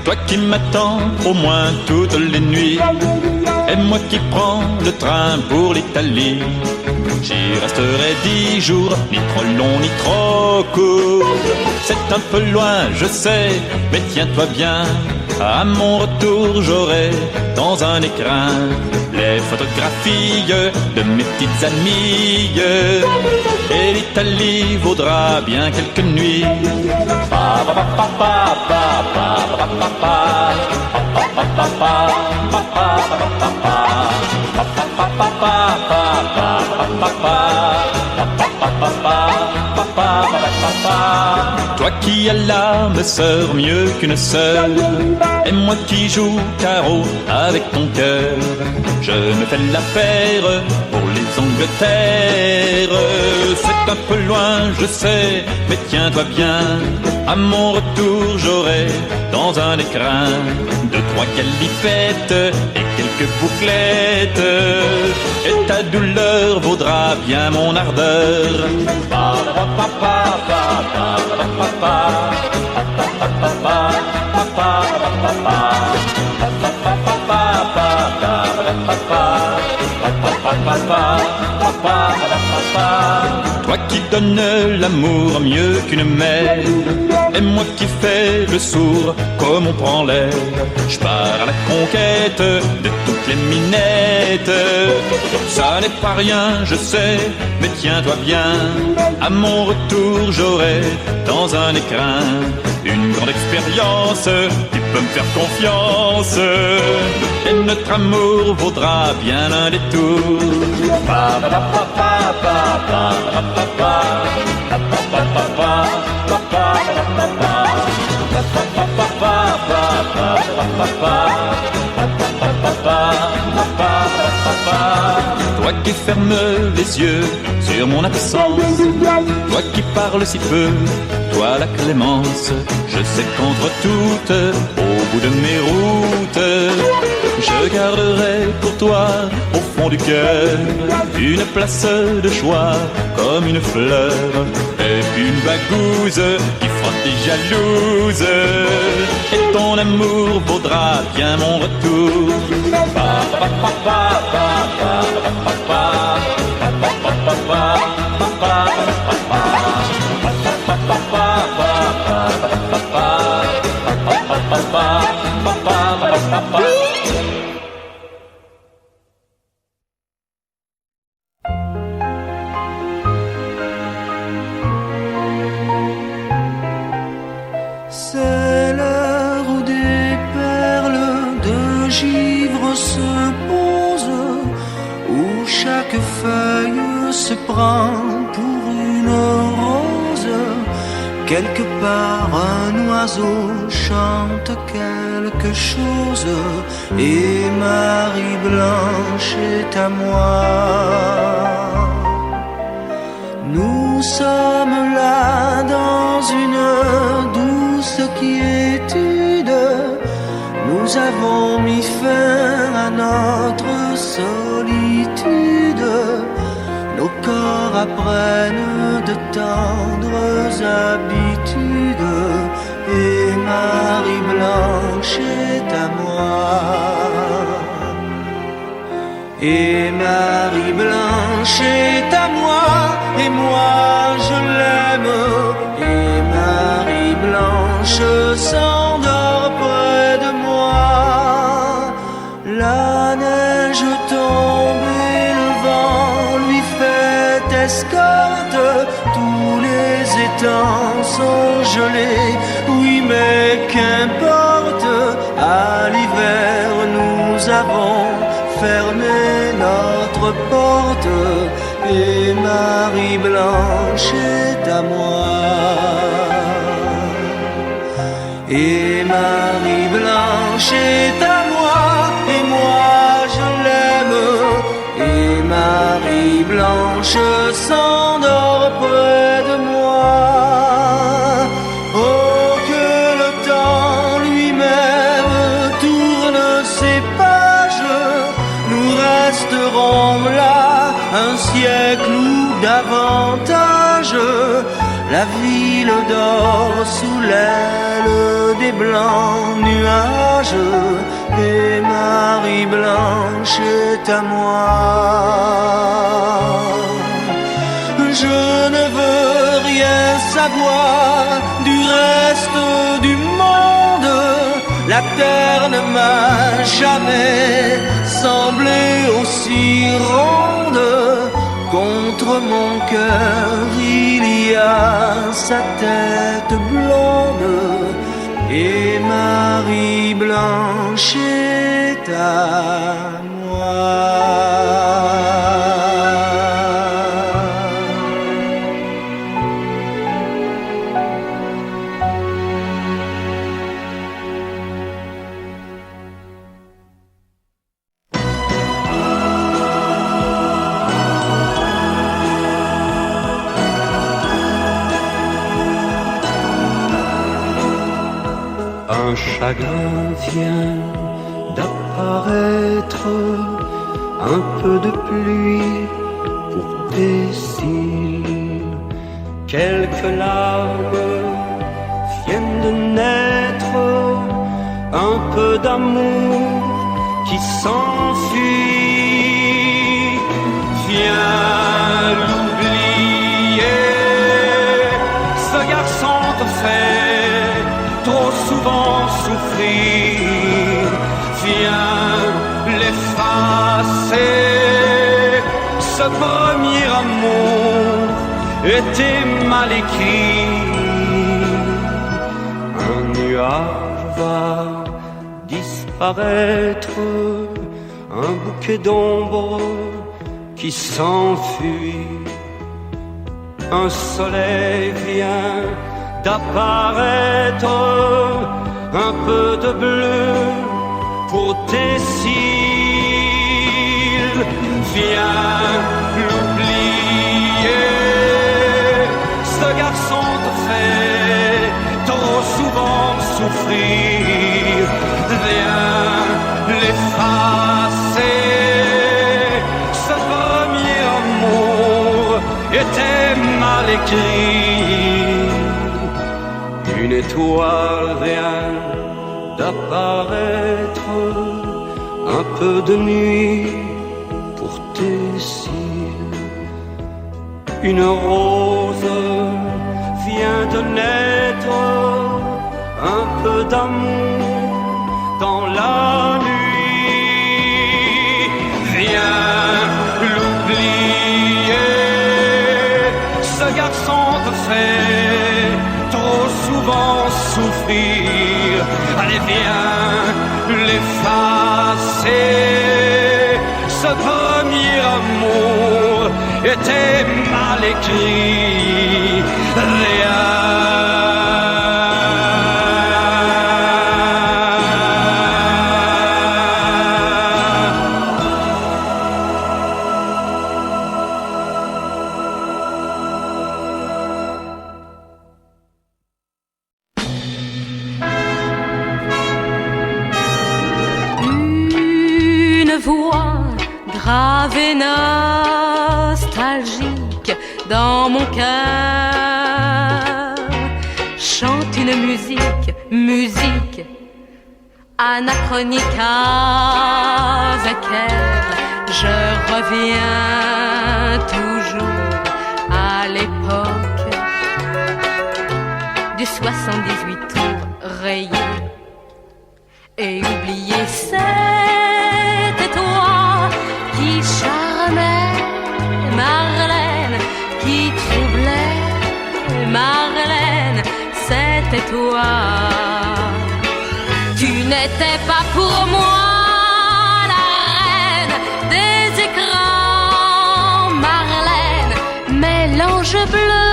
Toi qui m'attends au moins toutes les nuits, et moi qui prends le train pour l'Italie. J'y resterai 10 jours, ni trop long ni trop court. C'est un peu loin, je sais, mais tiens-toi bien. À mon retour, j'aurai dans un écrin les photographies de mes petites amies. Et l'Italie vaudra bien quelques nuits. Toi qui as l'âme sœur mieux qu'une sœur, et moi qui joue carreau avec ton cœur, je me fais l'affaire pour les Angleterres. C'est un peu loin, je sais, mais tiens-toi bien. À mon retour, j'aurai dans un écrin 2-3 galipettes et quelques bouclettes. Et ta douleur vaudra bien mon ardeur. Toi qui donnes l'amour mieux qu'une mère, et moi qui fais le sourd comme on prend l'air. Je pars à la conquête de toutes les minettes. Ça n'est pas rien, je sais, mais tiens-toi bien. À mon retour, j'aurai dans un écrin une grande expérience. Tu peux me faire confiance, et notre amour vaudra bien un détour. Toi qui fermes les yeux sur mon absence, toi qui parles si peu, toi la clémence. Je sais qu'entre toutes, au bout de mes routes, je garderai pour toi, au fond du cœur, une place de choix comme une fleur, et puis une bagouze qui frotte des jalouses. Et ton amour vaudra bien mon retour. C'est l'heure où des perles de givre se posent, où chaque feuille se prend pour une rose. Quelque part un oiseau chante quelque chose, et Marie Blanche est à moi. Nous sommes là dans une douce quiétude, nous avons mis fin à notre solitude. Nos corps apprennent de tendres habitudes, et Marie Blanche est à moi. Et Marie Blanche est à moi, et moi je l'aime. Et Marie Blanche s'endort près de moi. La neige tombe et le vent lui fait escorte. Tous les étangs sont gelés, oui mais qu'importe. À l'hiver nous avons fermé notre porte, et Marie Blanche est à moi. Et Marie Blanche est à moi, et moi je l'aime. Et Marie Blanche s'endort près de moi. Oh, que le temps lui-même tourne ses pages, nous resterons là un siècle ou davantage. la ville dort sous l'aile des blancs nuages et Marie Blanche est à moi. Je ne veux rien savoir du reste du monde. La terre ne m'a jamais semblé aussi ronde. Contre mon cœur il y a sa tête blonde et Marie Blanche est à moi. Un chagrin vient d'apparaître, un peu de pluie pour tes cils. Quelques larmes viennent de naître, un peu d'amour qui s'enfuit. Viens l'oublier, ce garçon te fait trop souvent souffrir. Viens l'effacer, ce premier amour était mal écrit. Un nuage va disparaître, un bouquet d'ombre qui s'enfuit. Un soleil vient d'apparaître, un peu de bleu pour tes cils. Viens l'oublier, ce garçon te fait trop souvent souffrir. Viens l'effacer, ce premier amour était mal écrit. Une étoile vient d'apparaître, un peu de nuit pour tes cils. Une rose vient de naître, un peu d'amour dans la nuit. Viens l'oublier, ce garçon te fait trop souvent souffrir. Allez viens l'effacer, ce premier amour était mal écrit. Grave et nostalgique dans mon cœur chante une musique anachronique. Avec elle je reviens toujours à l'époque du 78 tours rayé et oublié. C'était toi qui charmait Marlène, qui troublait Marlène, c'était toi. Tu n'étais pas pour moi la reine des écrans, Marlène, mais l'ange bleu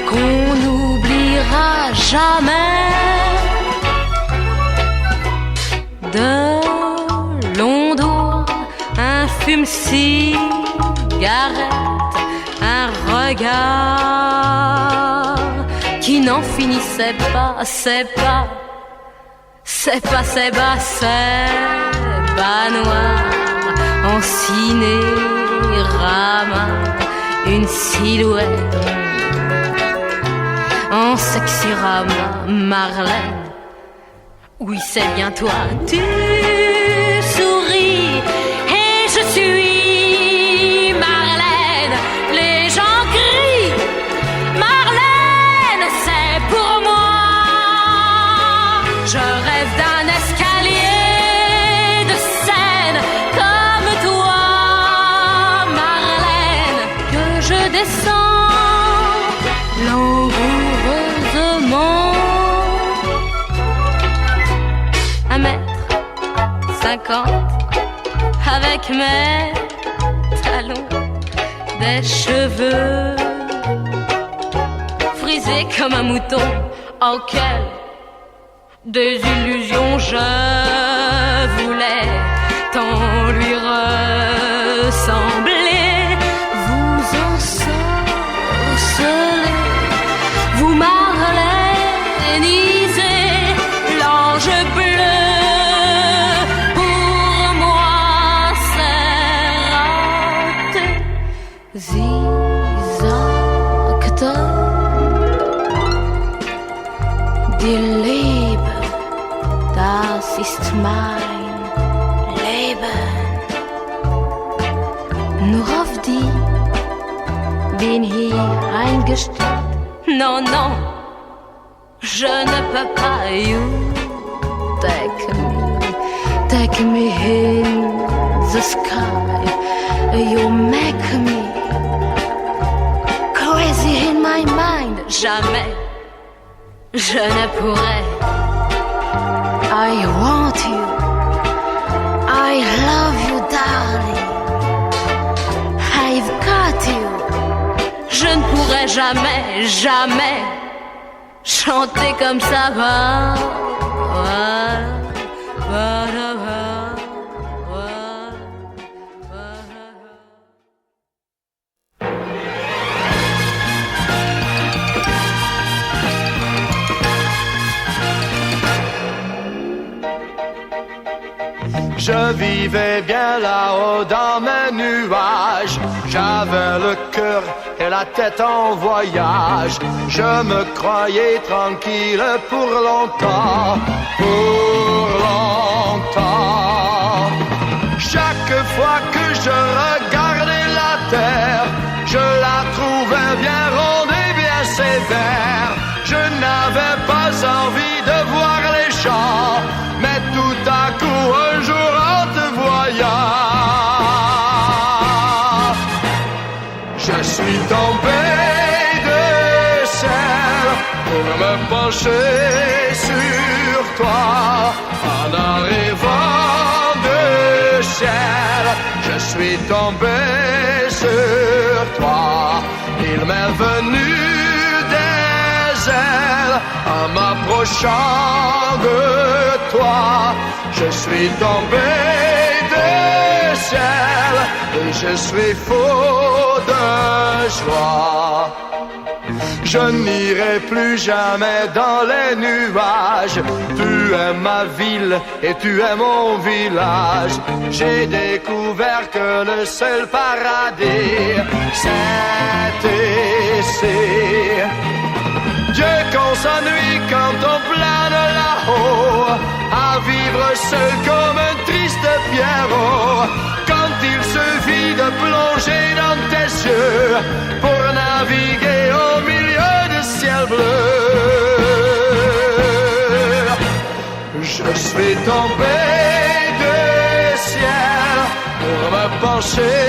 qu'on n'oubliera jamais. De longs doigts, un fume-cigarette, un regard qui n'en finissait pas. C'est bas noir en cinérama, une silhouette en sexyrama, Marlène. Oui, c'est bien toi, tu souris et je suis Marlène. Les gens crient, Marlène, c'est pour moi. Je rêve d'un escalier de scène comme toi, Marlène, que je descends langoureusement. 1m50 avec mes talons, des cheveux frisés comme un mouton. Oh, quelle désillusion, je voulais tant lui ressembler. Vous ensorcelez, vous marlénisez l'ange bleu. Pour moi, c'est raté. Zizakte, die Liebe, das ist mein Leben. Nur auf die bin hier eingestellt. Non, non, je ne peux pas. You take me in the sky. You make me crazy in my mind. Jamais je ne pourrai. I want you, I love you, darling. I've got you. Je ne pourrai jamais, jamais chanter comme ça. Je vivais bien là-haut dans mes nuages. J'avais le cœur et la tête en voyage. Je me croyais tranquille pour longtemps, pour longtemps. Chaque fois que je regardais la terre, je la trouvais bien ronde et bien sévère. Je n'avais pas envie de voir les gens, mais tout à coup un jour en te voyant, je suis tombé de ciel pour me pencher sur toi. En arrivant de ciel, je suis tombé sur toi. Il m'est venu des ailes en m'approchant de toi. Je suis tombé de ciel et je suis fou de joie. Je n'irai plus jamais dans les nuages. Tu es ma ville et tu es mon village. J'ai découvert que le seul paradis, c'est ici. Dieu qu'on s'ennuie quand on plane là-haut, à vivre seul comme un triste pierrot. Quand il suffit de plonger dans tes yeux pour naviguer au milieu du ciel bleu. Je suis tombé de ciel pour me pencher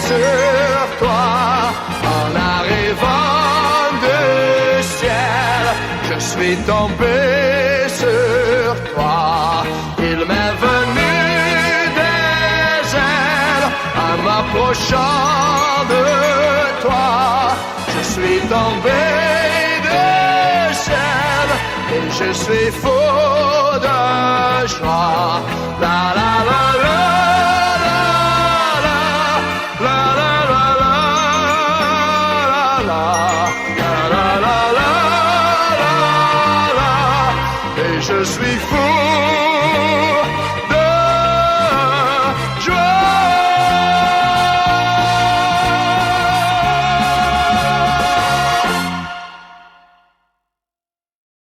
sur toi. En arrivant de ciel, je suis tombé sur toi. Il m'est venu des ailes en m'approchant de toi. Je suis tombé de ciel et je suis fou de joie. La la la la.